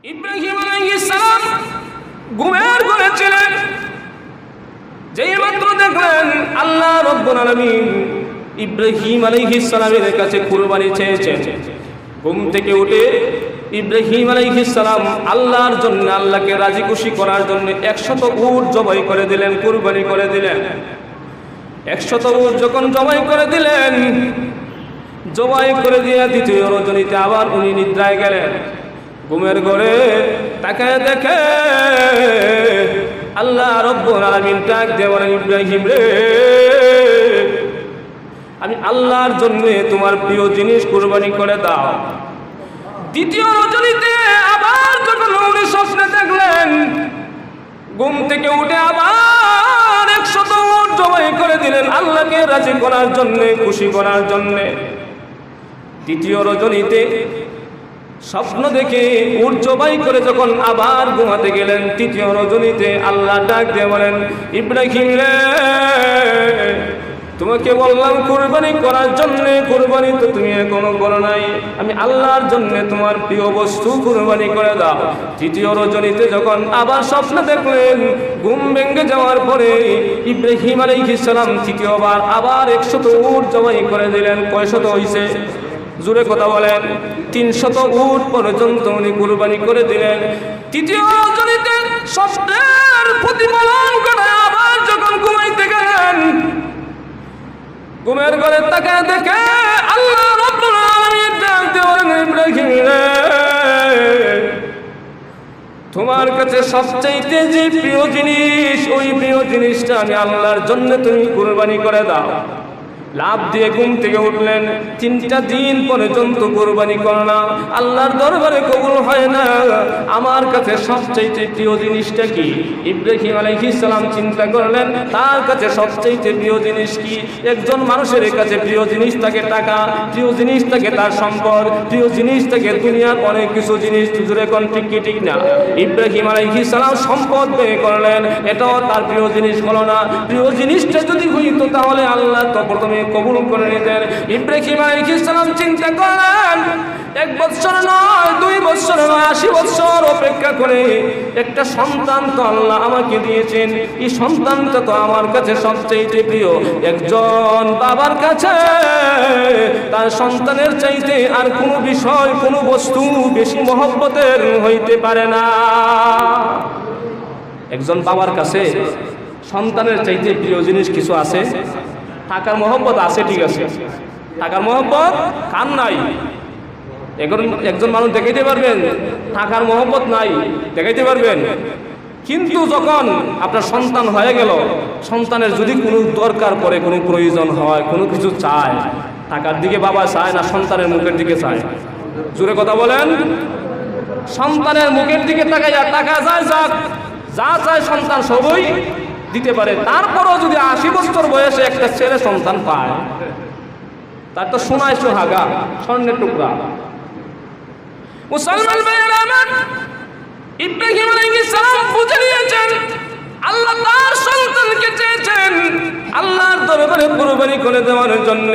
ইব্রাহিম আলাইহিস সালাম ঘুমের ঘরে ছিলেন। যেই মাত্র দেখলেন আল্লাহ রাব্বুল আলামিন ইব্রাহিম আলাইহিস সালামের কাছে কুরবানি চেয়েছেন, ঘুম থেকে উঠে ইব্রাহিম আলাইহিস সালাম আল্লাহর জন্য, আল্লাহকে রাজি খুশি করার জন্য 100 উট জবাই করে দিলেন, কুরবানি করে দিলেন। 100 উট যখন জবাই করে দিলেন, জবাই করে দিয়ে দ্বিতীয় রজনীতে আবার উনি নিদ্রায় গেলেন। ঘুমের ঘরে তাকায় দেখে আল্লাহ রাব্বুল আলামিন ডাক দিয়ে বলেন, ইব্রাহিম রে, আমি আল্লাহর জন্য তোমার প্রিয় জিনিস কুরবানি করে দাও। দ্বিতীয় রজনীতে আবার যখন উনি স্বপ্নে দেখলেন, ঘুম থেকে উঠে আবার 100 উট জবাই করে দিলেন আল্লাহকে রাজি করার জন্য, খুশি করার জন্য। দ্বিতীয় রজনীতে স্বপ্ন দেখে উট জবাই করে যখন আবার ঘুমাতে গেলেন, তৃতীয় রজনীতে আল্লাহ ডাক দিয়ে বলেন, ইব্রাহিম রে, তোমাকে বললাম কুরবানি করার জন্য, কুরবানি তো তুমি এখনো করো নাই, আমি আল্লাহর জন্য তোমার প্রিয় বস্তু কুরবানি করে দাও। তৃতীয় রজনীতে যখন আবার স্বপ্ন দেখলেন, ঘুম ভেঙে যাওয়ার পরে ইব্রাহিম আলাইহিস সালাম তৃতীয়বার আবার 100 উট জবাই করে দিলেন। কয় শত হইছে? জোরে কথা বলেন। 300 উট পর্যন্ত উনি কুরবানি করে দিলেন। তৃতীয় রজনীতে স্বপ্নের প্রতিফলন করে আবার যখন ঘুমাইতে গেলেন, ঘুমের ঘরে তাকায় দেখে আল্লাহ রাব্বুল আলামিন ডাক দিলেন, ইব্রাহিম রে, তোমার কাছে সবচাইতে যে প্রিয় জিনিস, ওই প্রিয় জিনিসটা আমি আল্লাহর জন্য তুমি কুরবানি করে দাও। লাভ দিয়ে ঘুম থেকে উঠলেন। 3টা দিন পর্যন্ত কুরবানি করলাম, আল্লাহর দরবারে কবুল হয় না। আমার কাছে সবচাইতে প্রিয় জিনিসটা কি? ইব্রাহিম আলাইহিস সালাম চিন্তা করলেন, তার কাছে সবচাইতে প্রিয় জিনিস কি? একজন মানুষের কাছে প্রিয় জিনিস থাকে টাকা, প্রিয় জিনিস থাকে তার সম্পদ, প্রিয় জিনিস থাকে দুনিয়ার অনেক কিছু জিনিস। জোরে কোন ঠিক কি ঠিক না? ইব্রাহিম আলাইহিস সালাম সম্পদ ব্যয় করলেন, এটাও তার প্রিয় জিনিস হলো না। প্রিয় জিনিসটা যদি হইতো তাহলে আল্লাহ তো প্রথমে কবুল করে নিতেন। ইব্রাহিম আলাইহিস সালাম চিন্তা করলেন, 1 বছর নয়, 2 বছর নয়, 80 বছর অপেক্ষা করে একটা সন্তান তো আল্লাহ আমাকে দিয়েছেন, এই সন্তানটা তো আমার কাছে সবচেয়ে প্রিয়। একজন বাবার কাছে তার সন্তানের চাইতে আর কোনো বিষয়, কোনো বস্তু বেশি মহব্বতের হইতে পারে না। একজন বাবার কাছে সন্তানের চাইতে প্রিয় জিনিস কিছু আছে? টাকার মহব্বত আছে, ঠিক আছে, টাকার মহব্বত কার নাই? এখন একজন মানুষ দেখাইতে পারবেন টাকার মহব্বত নাই, দেখাইতে পারবেন। কিন্তু যখন আপনার সন্তান হয়ে গেল, সন্তানের যদি কোনো দরকার পড়ে, কোনো প্রয়োজন হয়, কোনো কিছু চায়, টাকার দিকে বাবা চায় না সন্তানের মুখের দিকে চায়? জোরে কথা বলেন। সন্তানের মুখের দিকে তাকায়, টাকা যায়, যাক, যা চায় সন্তান সবই দিতে পারে। তারপরও যদি 80 বছর বয়সে একটা ছেলে সন্তান পায়, তার তো সোনায় সোহাগা, স্বর্ণের টুকরা। মুসলমান ভাইয়েরা আমার, ইব্রাহিম আলাইহিস সালাম বুঝে নিয়েছেন আল্লাহ তার সন্তানকে চেয়েছেন আল্লাহর দরবারে কুরবানি করে দেওয়ার জন্য।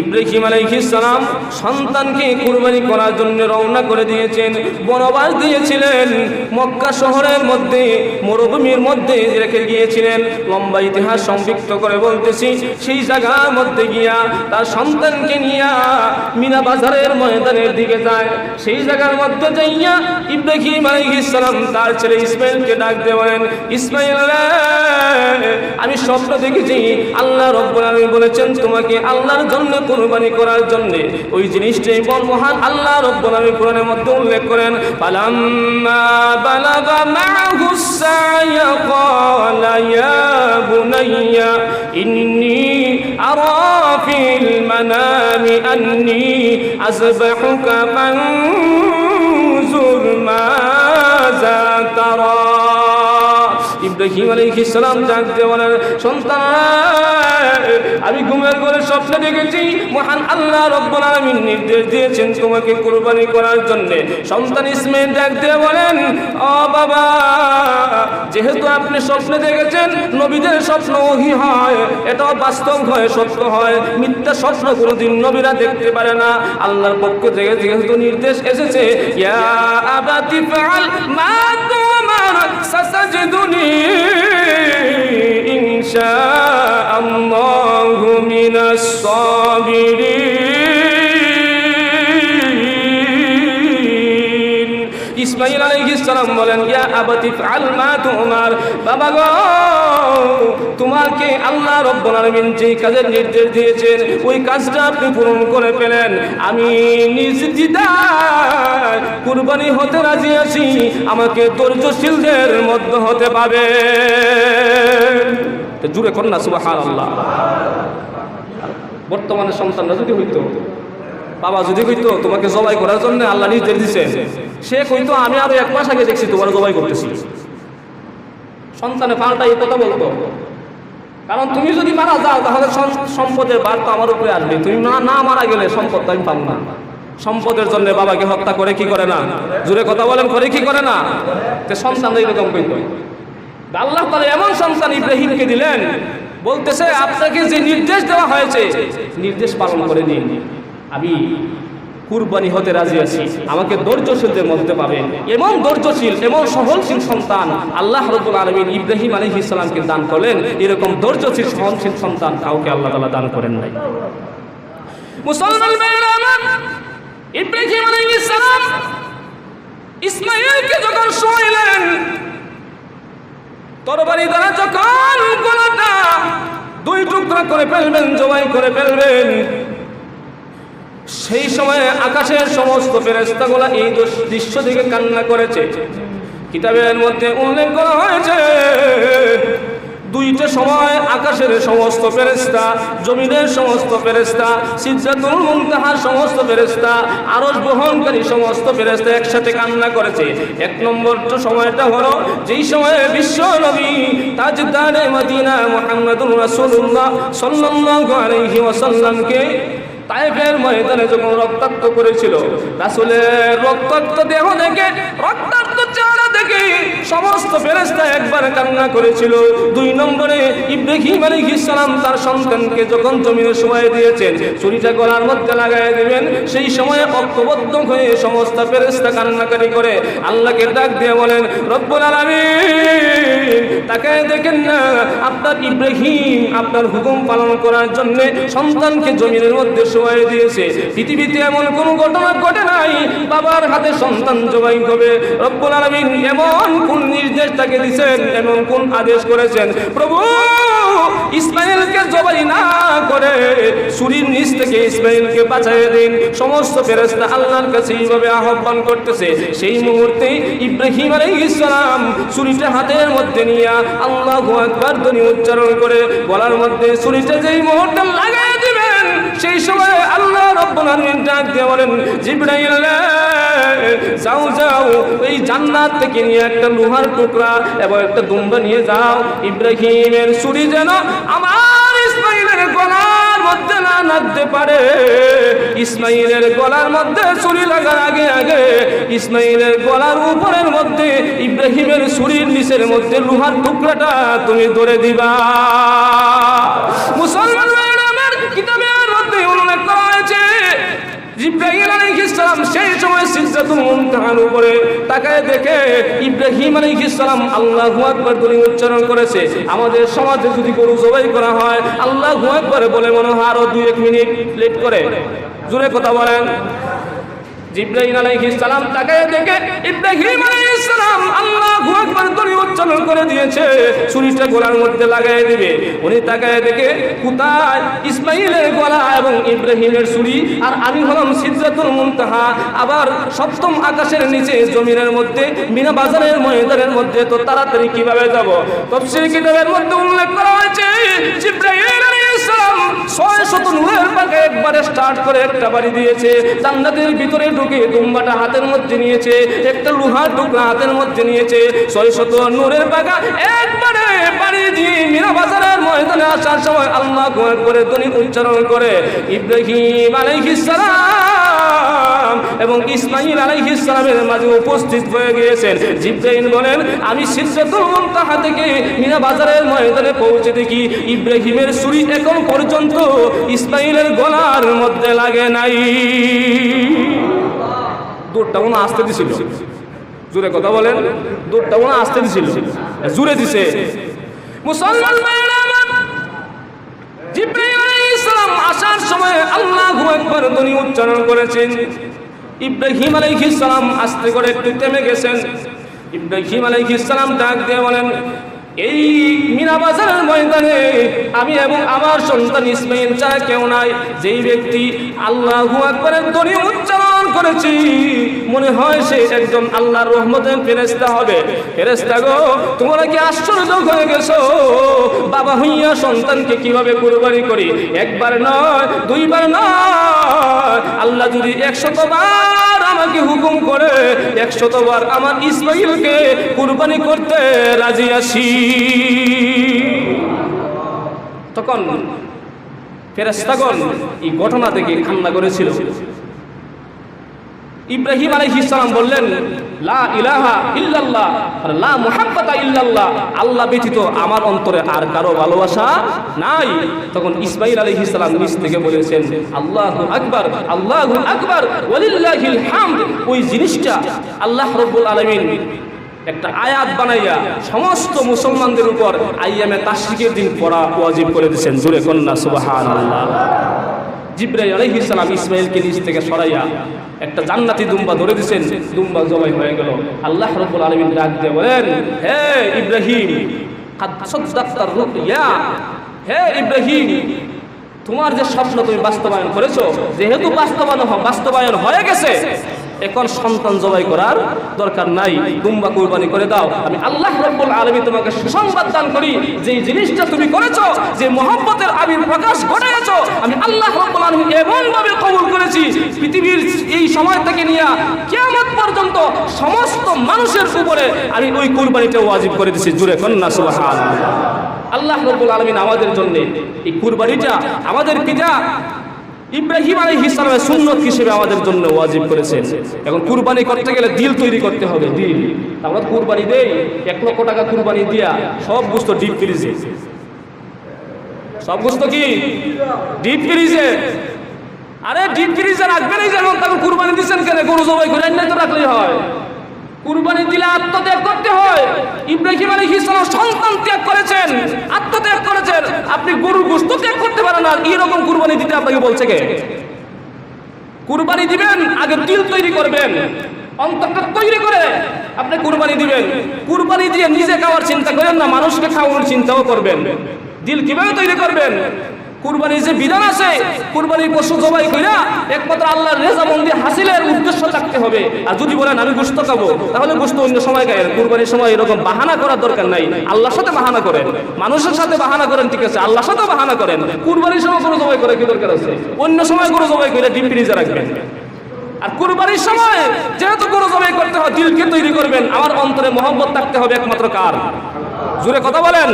ইব্রাহিম আলাইহিস সালাম সন্তানকে কুরবানি করার জন্য রওনা করে দিয়েছেন। বনবাস দিয়েছিলেন, মক্কা শহরের মধ্যে মরুভূমির মধ্যে রেখে গিয়েছিলেন। লম্বা ইতিহাস সংযুক্ত করে বলতেছি, সেই জায়গার মধ্যে গিয়া তার সন্তানকে নিয়ে মিনা বাজারের ময়দানের দিকে যায়। সেই জায়গার মধ্যে যাইয়া ইব্রাহিম আলাইহিস সালাম তার ছেলে ইসমাইলকে ডাক দিয়ে বলেন, ইসমাইল রে, আমি স্বপ্ন দেখেছি আল্লাহ রাব্বুল আলামিন বলেছেন তোমাকে আল্লাহর জন্য কুরবানি করার জন্য। ওই জিনিসটাই বল মহান আল্লাহ রাব্বুল আলামিন কোরআনের মধ্যে উল্লেখ করেন, ফালাম্মা বালাগা মা'হুস সা'য়া ক্বালা ইয়া বুনাইয়া ইন্নী আরা ফিল মানামি আন্নী আযবাহুকা ফানজুর মাযা তারা। ইব্রাহিম আলাইহিস সালাম ডাক দিয়ে বলেন, সন্তান, আমি ঘুমের ঘরে স্বপ্ন দেখেছি মহান আল্লাহ রাব্বুল আলামিন নির্দেশ দিয়েছেন তোমাকে কুরবানি করার জন্য। সন্তান ইসমাঈল ডাক দিয়ে বলেন, ও বাবা, যেহেতু আপনি স্বপ্ন দেখেছেন, নবীদের স্বপ্ন ওহী হয়, এটাও বাস্তব হয়, সত্য হয়, মিথ্যা স্বপ্ন কোনোদিন নবীরা দেখতে পারে না। আল্লাহর পক্ষ থেকে যেহেতু নির্দেশ এসেছে, ইয়া আবাতি ফাআল মা তুমার সাতাজিদুনি ইনশাআল্লাহু মিনাস সাবিরিন। ইসমাঈল আলাইহিস সালাম বলেন, ইয়া আবাতি ফাআল মা তুমার, বাবা গো, তোমাকে আল্লাহ রাব্বুল আলামিন যে কাজের নির্দেশ দিয়েছেন ওই কাজটা আপনি পূরণ করে ফেলেন। আমি নিজ দ্বিধায় কুরবানি হতে রাজি আছি, আমাকে ধৈর্যশীলদের মধ্যে হতে পাবে। তো জুড়ে কর না সুবহানাল্লাহ। বর্তমানে সন্তানরা যদি হইতো, বাবা যদি কইতো তোমাকে জবাই করার জন্য আল্লাহ নির্দেশ দিয়েছেন, সে কইতো আমি আরো 1 মাস আগে দেখছি তোমার জবাই করতেছি। সন্তানে পাল্টা এই কথা বলতো, কারণ তুমি যদি মারা যাও তাহলে সম্পদের ভার তো আমার উপরে আসবে, তুমি না মারা গেলে সম্পদ তো আমি পাবো না। সম্পদের জন্য বাবাকে হত্যা করে কি করে না? জোরে কথা বলেন, করে কি করে না? সন্তান এরকম কইতো। আল্লাহ তাআলা এমন সন্তান ইব্রাহিমকে দিলেন, বলতেছে আপনাকে যে নির্দেশ দেওয়া হয়েছে নির্দেশ পালন করে নিন, আমি কুরবানি হতে রাজি আছি, আমাকে ধৈর্যশীলদের মধ্যে পাবেন। এমন ধৈর্যশীল, এমন সহনশীল সন্তান আল্লাহ রাব্বুল আলামিন ইব্রাহিম আলাইহিস সালামকে দান করলেন। এরকম ধৈর্যশীল সহনশীল সন্তান কাউকে আল্লাহ তাআলা দান করেন নাই। মুসলমান ভাইরা আমার, ইব্রাহিম আলাইহিস সালাম ইসমাঈলকে যখন শোয়াইলেন, তরবারি দ্বারা যখন গলাটা 2 টুকরা করে ফেলবেন, জবাই করে ফেলবেন, সেই সময়ে আকাশের সমস্ত ফেরেশতাগুলো এই দৃশ্য দেখে কান্না করেছে। কিতাবের মধ্যে উল্লেখ করা হয়েছে 2টা সময় আকাশের সমস্ত ফেরেশতা, জমিনের সমস্ত ফেরেশতা, সিদরাতুল মুনতাহার সমস্ত ফেরেশতা, আরশ বহনকারী সমস্ত ফেরেশতা একসাথে কান্না করেছে। 1 নম্বর সময়টা হলো যেই সময়ে বিশ্ব নবী তাজদারে মদিনা মুহাম্মদুর রাসূলুল্লাহ সাল্লাল্লাহু আলাইহি ওয়াসাল্লামকে তায়েফের ময়দানে যখন রক্তাক্ত করেছিল, রাসূলের রক্তাক্ত দেহ দেখে, রক্তাক্ত চেহারা দেখে সমস্ত ফেরেশতা একবার কান্না করেছিল। 2 নম্বরে ইব্রাহিম আলাইহিস সালাম তার সন্তানকে যখন জমিনে শোয়াই দিয়েছেন, ছুরিটা গলার মধ্যে লাগাই দিবেন, সেই সময়ে ঐক্যবদ্ধ হয়ে সমস্ত ফেরেশতা কান্নাকারি করে আল্লাহকে ডাক দিয়ে বলেন, রব্বুল আলামিন, তাকে দেখেন না, আপনার ইব্রাহিম আপনার হুকুম পালন করার জন্য সন্তানকে জমিনের মধ্যে শোয়াই দিয়েছে। পৃথিবীতে এমন কোন ঘটনা ঘটে নাই বাবার হাতে সন্তান জবাই হবে। রব্বুল আলামিন এমন কোন নির্দেশ তাকে দিয়েছেন, এমন কোন আদেশ করেছেন, প্রভু ইসমাঈলকে জবাই না করে ছুরির নিচ থেকে ইসমাঈলকে বাঁচিয়ে দিন। সমস্ত ফেরেশতা আল্লাহর কাছে এইভাবে আহ্বান করতেছে। সেই মুহূর্তে ইব্রাহিম আলাইহিস সালাম ছুরিটা হাতের মধ্যে নিয়ে আল্লাহু আকবার ধ্বনি উচ্চারণ করে গলার মধ্যে ছুরিটা যেই মুহূর্তে লাগায় দিবেন, সেই সময় আল্লাহ রাব্বুল আলামিন ডাক দিয়ে বলেন, জিবরাইল যাও যাও, এই জান্নাত থেকে নিয়ে একটা লোহার টুকরা এবং একটা দুম্বা নিয়ে যাও, ইব্রাহিমের ছুরি যেন আমার ইসমাঈলের গলার মধ্যে না লাগতে পারে। ইসমাঈলের গলার মধ্যে ছুরি লাগার আগে আগে ইসমাঈলের গলার উপরের মধ্যে ইব্রাহিমের ছুরির নিচের মধ্যে লোহার টুকরাটা তুমি ধরে দিবা। মুসলমান কিতাবের মধ্যে উল্লেখ করা হয়েছে, জিবরাইল আলাইহিস সালাম সেই সময় সিদরাতুল মুনতাহার উপরে তাকায় দেখে ইব্রাহিম আলাইহিস সালাম আল্লাহু আকবার বলে উচ্চারণ করেছে। আমাদের সমাজে যদি গরু জবাই করা হয় আল্লাহু আকবার বলে মনে হয় আরো 2-1 মিনিট লেট করে। জোরে কথা বলেন। জিবরাইল আলাইহিস সালাম তাকায় দেখে ইব্রাহিম আলাইহিস সালাম আল্লাহু আকবার বলে উচ্চারণ করে দিয়েছে, ছুরিটা গলার মধ্যে লাগায় দিবে। উনি তাকায় দেখে কোথায় ইসমাঈলের গলা এবং ইব্রাহিমের ছুরি, আর আমি হলাম সিদরাতুল মুনতাহা, আবার 7ম আকাশের নিচে জমিনের মধ্যে মিনা বাজারের ময়দানের মধ্যে, তো তাড়াতাড়ি কিভাবে যাব? তাফসীর কিতাবের মধ্যে উল্লেখ করা হয়েছে জিবরাইল আলাইহিস সালাম 600 নূরের পাখা একবারে স্টার্ট করে একটা বাড়ি দিয়েছে, জান্নাতের ভিতরে ঢুকে দুম্বাটা হাতের মধ্যে নিয়েছে, একটা লোহার টুকরা হাতের মধ্যে নিয়েছে, 600 নূরের পাখা একবারে নবীজি মিনা বাজারের ময়দানে আসার সময় আল্লাহু আকবার ধ্বনি উচ্চারণ করে ইব্রাহিম আলাইহিস সালাম এবং ইসমাঈল আলাইহিস সালামের মাঝে উপস্থিত হয়ে গিয়েছেন। জিবরাইল বলেন, আমি সিদরাতুল মুনতাহা থেকে মিনা বাজারের ময়দানে পৌঁছে দেখি ইব্রাহিমের ছুরি এখন পর্যন্ত ইসমাঈলের গলার মধ্যে লাগে নাই। দূরটা মনে আসতে দিছিল, জোরে কথা বলেন, দূরটা মনে আসতে দিছিল, জোরে দিছে। মুসলমান ভাইরা আমার, জিবরাইল আলাইহিস সালাম আসার সময় আল্লাহু আকবার ধ্বনি উচ্চারণ করেছেন। ইব্রাহিম আলাইহিস সালাম আস্তে করে একটু থেমে গেছেন। ইব্রাহিম আলাইহিস সালাম ডাক দিয়ে বলেন, এই মিনা বাজারের ময়দানে আমি এবং আমার সন্তান ইসমাঈল ছাড়া কেউ নাই। যেই ব্যক্তি আল্লাহু আকবারের ধ্বনি উচ্চারণ করেছি মনে হয় সে একজন আল্লাহর রহমতের ফেরেশতা হবে। ফেরেশতা গো, তোমরা কি আশ্চর্য হয়ে গেছো? বাবা হইয়া সন্তানকে কিভাবে কুরবানি করি? একবার নয়, দুইবার নয়, আল্লাহ যদি 100 বার আমাকে হুকুম করে 100 বার আমার ইসমাঈলকে কুরবানি করতে রাজি আছি। তখন ফেরেশতাগণ এই ঘটনা থেকে কান্না করেছিল। ইব্রাহিম আলাইহিস সালাম বললেন, লা ইলাহা ইল্লাল্লাহ লা মুহাব্বাতা ইল্লাল্লাহ, আল্লাহ ব্যতীত আমার অন্তরে আর কারো ভালোবাসা নাই। তখন ইসমাঈল আলাইহিস সালাম নিজ থেকে বলেছেন, আল্লাহু আকবার, আল্লাহু আকবার ওয়ালিল্লাহিল হামদ। ওই জিনিসটা আল্লাহ রাব্বুল আলামিন একটা আয়াত বানাইয়া সমস্ত মুসলমানদের উপর আইয়ামে তাশরিকের দিন পড়া ওয়াজিব করে দিয়েছেন। জোরে কন্না সুবহানাল্লাহ। জিবরাইল আলাইহিস সালাম ইসমাঈলকে নিজ থেকে সরাইয়া একটা জান্নাতি দুম্বা ধরে দিয়েছেন। দুম্বা জবাই হয়ে গেল। আল্লাহ রাব্বুল আলামিন ডাক দিয়ে বলেন, হে ইব্রাহিম, কাদ সাদ্দাকতার রুয়া, হে ইব্রাহিম, তোমার যে স্বপ্ন তুমি বাস্তবায়ন করেছো, যেহেতু বাস্তবায়ন হয়ে গেছে, এখন সন্তান জবাই করার দরকার নাই, দুম্বা কুরবানি করে দাও। আমি আল্লাহ রাব্বুল আলামিন তোমাকে সুসংবাদ দান করি, যে জিনিসটা তুমি করেছো, যে মহব্বতের আবির প্রকাশ ঘটাইছো, আমি আল্লাহ রাব্বুল আলামিন এমন ভাবে কবুল করেছি, পৃথিবীর এই সময় থেকে নিয়ে কিয়ামত পর্যন্ত সমস্ত মানুষের উপরে আমি ওই কুরবানিটা ওয়াজিব করে দিয়েছি। জোরে কন্না সুবহানাল্লাহ। আল্লাহ রাব্বুল আলামিন আমাদের জন্য এই কুরবানিটা আমাদের পিতা ইব্রাহিম আলাইহিস সালামের সুন্নত হিসেবে আমাদের জন্য ওয়াজিব করেছেন। এখন কুরবানি করতে গেলে দিল তৈরি করতে হবে, দিল। আমরা কুরবানি দেই 1 লক্ষ টাকা কুরবানি দিয়া সব গোশত ডিপ ফ্রিজে, সব গোশত কি ডিপ ফ্রিজে। আরে ডিপ ফ্রিজে রাখবেন এই যেমন, তখন কুরবানি দিচ্ছেন কেন? গরু জবাই করে এনে তো রাখলেই হয়। কুরবানি দিলে আত্মত্যাগ করতে হয়। ইব্রাহিম আলাইহিস সালাম সন্তান ত্যাগ করেছেন, আত্মত্যাগ করেছেন। আপনি গরুর গোশত ত্যাগ করতে পারেন না, এরকম কুরবানি দিতে আপনাকে বলছে কে? কুরবানি দিবেন আগে দিল তৈরি করবেন, অন্তরটা তৈরি করে আপনি কুরবানি দিবেন। কুরবানি দিয়ে নিজে খাওয়ার চিন্তা করেন না, মানুষকে খাওয়ানোর চিন্তাও করবেন। দিল কিভাবে তৈরি করবেন? কুরবানির যে বিধান আছে, কুরবানির পশু জবাই কইরা একমাত্র আল্লাহর রেজামন্দি হাসিলের উদ্দেশ্য থাকতে হবে। আর যদি বলেন আমি গোশত খাবো, তাহলে গোশত অন্য সময় খাবেন। কুরবানির সময় এরকম বাহানা করার দরকার নাই। আল্লাহর সাথে বাহানা করেন, মানুষের সাথে বাহানা করেন, ঠিক আছে, আল্লাহর সাথে বাহানা করেন। কুরবানির সময় গরু জবাই করে কি দরকার আছে? অন্য সময় গরু জবাই করে ডিপ ফ্রিজে রাখবেন। আর কুরবানির সময় যেহেতু গরু জবাই করতে হয়, দিলকে তৈরি করবেন। আমার অন্তরে মহব্বত থাকতে হবে একমাত্র কার? জোরে কথা বলেন,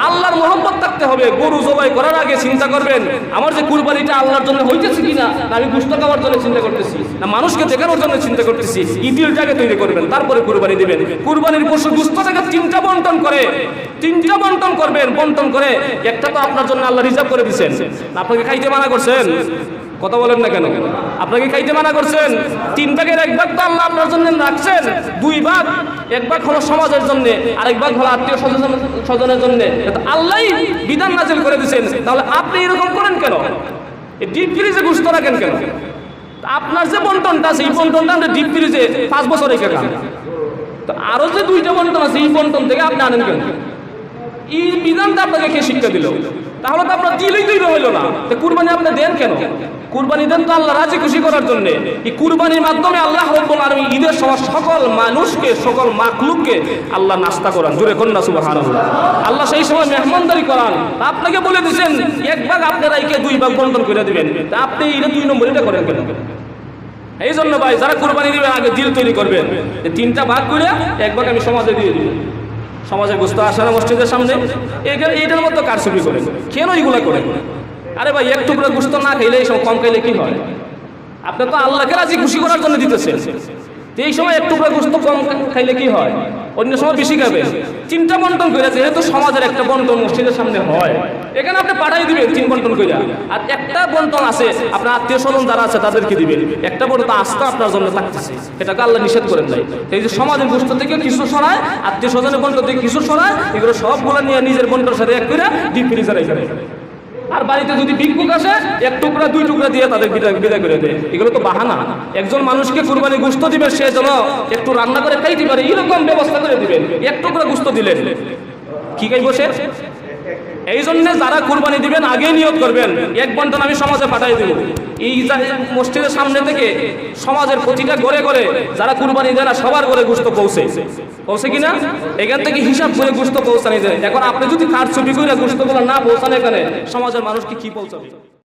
আল্লাহর মহব্বত থাকতে হবে। গরু জবাই করার আগে চিন্তা করবেন, আমার যে কুরবানিটা আল্লাহর জন্য হইতেছে কিনা, না আমি গোশত খাওয়ার জন্য চিন্তা করতেছি, না মানুষকে দেখানোর জন্য চিন্তা করতেছি। এই দিলটাকে তৈরি করবেন, তারপরে কুরবানি দিবেন। কুরবানির পশু গোশতটাকে 3টা বন্টন করে, 3টা বন্টন করবেন। বন্টন করে একটা তো আপনার জন্য আল্লাহ রিজার্ভ করে দিয়েছেন, আপনাকে খাইতে মানা করছেন। কথা বলেন না কেন? আপনাকে খাইতে মানা করছেন। 3 ভাগের 1 ভাগ তো আল্লাহ আপনার জন্য রাখছেন। 2 ভাগ, 1 ভাগ হলো সমাজের জন্য, আরেক ভাগ হলো আত্মীয় স্বজনের জন্য। আল্লাহই বিধান নাযিল করে দিয়েছেন, তাহলে আপনি এরকম করেন কেন? এই ডিপ ফ্রিজে গোশত রাখেন কেন? আপনার যে বন্টনটা আছে, এই বন্টনটা আমরা ডিপ ফ্রিজে 5 বছর রেখে খান। তো আরো যে 2টা বন্টন আছে, এই বন্টন থেকে আপনি আনেন কেন? এই বিধানটা আপনাকে কে শিক্ষা দিল? তাহলে তো আপনার দিলই তৈরি হইল না। তো কুরবানি আপনি দেন কেন? কুরবানি দেন তো আল্লাহ রাজি খুশি করার জন্য। এই কুরবানির মাধ্যমে আল্লাহ রাব্বুল আলামিন ঈদের সময় সকল মানুষকে, সকল মাখলুককে আল্লাহ নাস্তা করান। জোরে কন্না সুবহানাল্লাহ। আল্লাহ সেই সময় মেহমানদারি করান। আপনাকে বলে দিয়েছেন 1 ভাগ আপনারা একে 2 ভাগ বন্টন করে দিবেন। তা আপনি এটা 2 নম্বর এটা করেন কেন? এই জন্য ভাই, যারা কুরবানি দিবেন আগে দিল তৈরি করবেন, 3টা ভাগ করে 1 ভাগ আমি সমাজে দিয়ে দিব। সমাজের গোস্ত আসে না মসজিদের সামনে, এইটার মতো কারচুপি করেন। কেন এইগুলা করেন? আরে ভাই, এক টুকরা গোস্ত না খাইলে, এই সময় কম খাইলে কি হয়? আপনি তো আল্লাহকে রাজি খুশি করার জন্য দিতেছেন। এই সময় এক টুকরা গোস্ত কম খাইলে কি হয়? অন্য সময় বেশি খাবেন। 3টা বন্টন করে, যেহেতু সমাজের একটা বন্টন মসজিদের সামনে হয়, এখানে আপনি পাঠাই দিবেন 3 বন্টন করে। আর একটা বন্টন আছে আপনার আত্মীয় স্বজন যারা আছে তাদেরকে দিবেন। একটা বন্টন আস্থা আপনার জন্য থাকতেছে, এটাকে আল্লাহ নিষেধ করেন নাই। এই যে সমাজের গোস্ত থেকে কিছু সরায়, আত্মীয় স্বজনের বন্টন থেকে কিছু সরায়, এগুলো সবগুলো নিয়ে নিজের বন্টনের সাথে এক করে ডিপ ফ্রিজারে রেখে দেয়। আর বাড়িতে যদি ভিক্ষুক আসে, 1 টুকরা 2 টুকরা দিয়ে তাদের বিদায় করে দেয়। এগুলো তো বাহানা। একজন মানুষকে কুরবানি গোস্ত দিবে, সে যেন একটু রান্না করে খাইতে পারে, এরকম ব্যবস্থা করে দিবেন। 1 টুকরা গোস্ত দিলেন, কি খাই বসে? এই জন্য যারা কুরবানি দিবেন আগেই নিয়ত করবেন, 1 বন্টন আমি সমাজে পাঠাই দেব। এই মসজিদের সামনে থেকে সমাজের প্রতিটা ঘরে ঘরে যারা কুরবানি দেয় না, সবার ঘরে গোস্ত পৌঁছে কিনা, এখান থেকে হিসাব করে গোস্ত পৌঁছানি দেয়। এখন আপনি যদি কারচুপি করে গোস্তগুলো না পৌঁছান, এখানে সমাজের মানুষকে কি পৌঁছাবে?